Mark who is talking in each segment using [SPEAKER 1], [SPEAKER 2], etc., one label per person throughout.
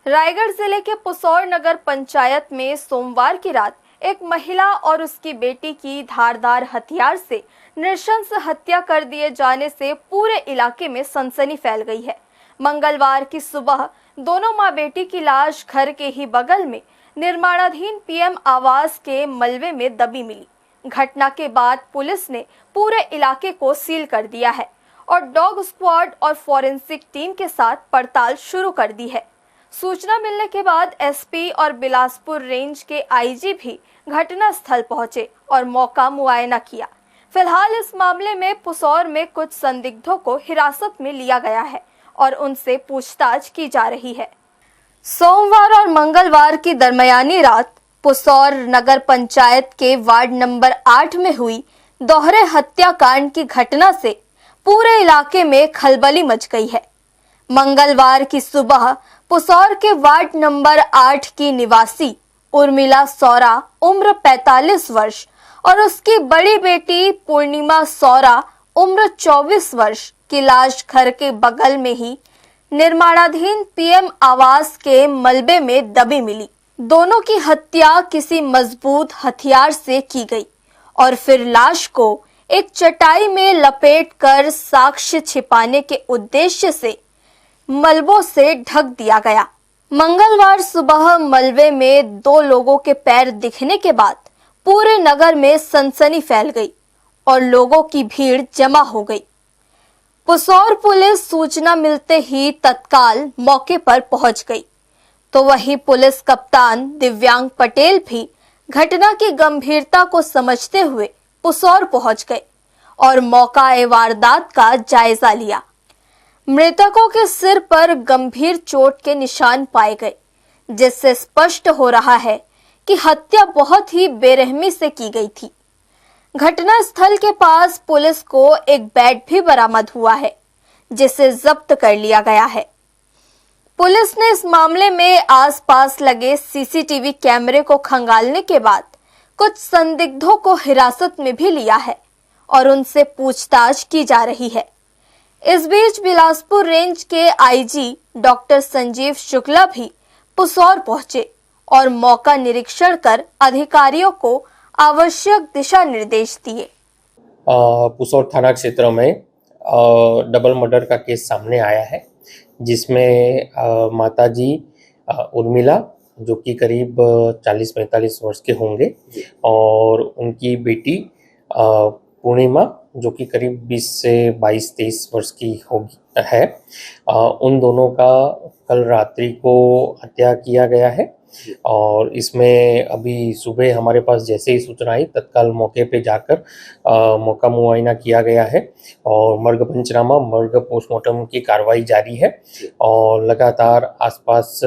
[SPEAKER 1] रायगढ़ जिले के पुसौर नगर पंचायत में सोमवार की रात एक महिला और उसकी बेटी की धारदार हथियार से नृशंस हत्या कर दिए जाने से पूरे इलाके में सनसनी फैल गई है। मंगलवार की सुबह दोनों मां बेटी की लाश घर के ही बगल में निर्माणाधीन पीएम आवास के मलबे में दबी मिली। घटना के बाद पुलिस ने पूरे इलाके को सील कर दिया है और डॉग स्क्वाड और फॉरेंसिक टीम के साथ पड़ताल शुरू कर दी है। सूचना मिलने के बाद एसपी और बिलासपुर रेंज के आईजी भी घटना स्थल पहुंचे और मौका मुआयना किया। फिलहाल इस मामले में पुसौर में कुछ संदिग्धों को हिरासत में लिया गया है और उनसे पूछताछ की जा रही है। सोमवार और मंगलवार की दरमियानी रात पुसौर नगर पंचायत के वार्ड नंबर 8 में हुई दोहरे हत्याकांड की घटना से पूरे इलाके में खलबली मच गई है। मंगलवार की सुबह पुसौर के वार्ड नंबर 8 की निवासी उर्मिला सौरा उम्र 45 वर्ष और उसकी बड़ी बेटी पूर्णिमा सौरा उम्र 24 वर्ष की लाश घर के बगल में ही निर्माणाधीन पीएम आवास के मलबे में दबी मिली। दोनों की हत्या किसी मजबूत हथियार से की गई और फिर लाश को एक चटाई में लपेटकर साक्ष्य छिपाने के उद्देश्य से मलबों से ढक दिया गया। मंगलवार सुबह मलबे में 2 लोगों के पैर दिखने के बाद पूरे नगर में सनसनी फैल गई और लोगों की भीड़ जमा हो गई। पुसौर पुलिस सूचना मिलते ही तत्काल मौके पर पहुंच गई, तो वहीं पुलिस कप्तान दिव्यांग पटेल भी घटना की गंभीरता को समझते हुए पुसौर पहुंच गए और मौका वारदात का जायजा लिया। मृतकों के सिर पर गंभीर चोट के निशान पाए गए, जिससे स्पष्ट हो रहा है कि हत्या बहुत ही बेरहमी से की गई थी। घटना स्थल के पास पुलिस को एक बेड भी बरामद हुआ है, जिसे जब्त कर लिया गया है। पुलिस ने इस मामले में आसपास लगे सीसीटीवी कैमरे को खंगालने के बाद कुछ संदिग्धों को हिरासत में भी लिया है और उनसे पूछताछ की जा रही है। इस बीच बिलासपुर रेंज के आईजी डॉक्टर संजीव शुक्ला भी पुसौर पहुंचे और मौका निरीक्षण कर अधिकारियों को आवश्यक दिशा निर्देश दिए।
[SPEAKER 2] पुसौर थाना क्षेत्र में डबल मर्डर का केस सामने आया है, जिसमें माताजी उर्मिला जो कि करीब 40-45 वर्ष के होंगे और उनकी बेटी पूर्णिमा जो कि करीब 20 से 22-23 वर्ष की होगी है। उन दोनों का कल रात्रि को हत्या किया गया है और इसमें अभी सुबह हमारे पास जैसे ही सूचना आई तत्काल मौके पे जाकर मौका मुआयना किया गया है और मर्ग पंचनामा मर्ग पोस्टमार्टम की कार्रवाई जारी है और लगातार आसपास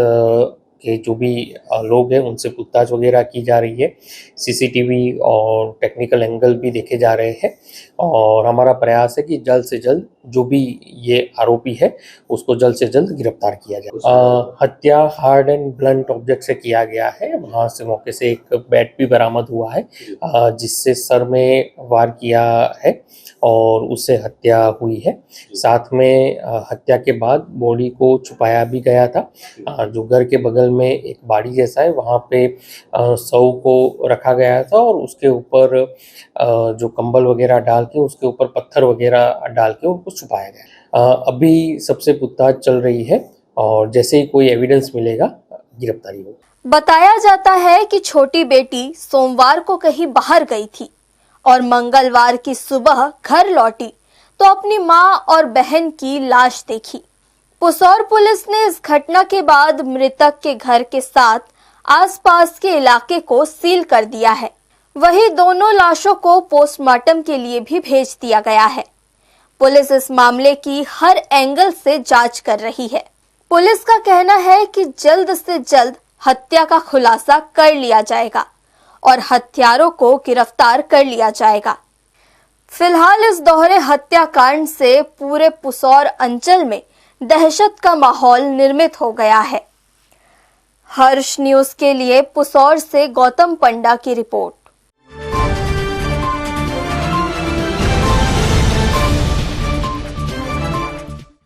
[SPEAKER 2] के जो भी लोग हैं उनसे पूछताछ वगैरह की जा रही है। सीसीटीवी और टेक्निकल एंगल भी देखे जा रहे हैं और हमारा प्रयास है कि जल्द से जल्द जो भी ये आरोपी है उसको जल्द से जल्द गिरफ्तार किया जाए। हत्या हार्ड एंड ब्लंट ऑब्जेक्ट से किया गया है। वहाँ से मौके से एक बैट भी बरामद हुआ है जिससे सर में वार किया है और उससे हत्या हुई है। साथ में हत्या के बाद बॉडी को छुपाया भी गया था। जो घर के बगल में एक बाड़ी जैसा है वहाँ पे शव को रखा गया था और उसके ऊपर जो कंबल वगैरह डाल के उसके ऊपर पत्थर वगैरह डाल के उनको छुपाया गया। अभी सबसे पूछताछ चल रही है और जैसे ही कोई एविडेंस मिलेगा गिरफ्तारी होगी।
[SPEAKER 1] बताया जाता है कि छोटी बेटी सोमवार को कहीं बाहर गई थी और मंगलवार की सुबह घर लौटी तो अपनी मां और बहन की लाश देखी। पुसौर पुलिस ने इस घटना के बाद मृतक के घर के साथ आसपास के इलाके को सील कर दिया है। वहीं दोनों लाशों को पोस्टमार्टम के लिए भी भेज दिया गया है। पुलिस इस मामले की हर एंगल से जांच कर रही है। पुलिस का कहना है कि जल्द से जल्द हत्या का खुलासा कर लिया जाएगा और हत्यारों को गिरफ्तार कर लिया जाएगा। फिलहाल इस दोहरे हत्याकांड से पूरे पुसौर अंचल में दहशत का माहौल निर्मित हो गया है। हर्ष न्यूज के लिए पुसौर से गौतम पंडा की रिपोर्ट।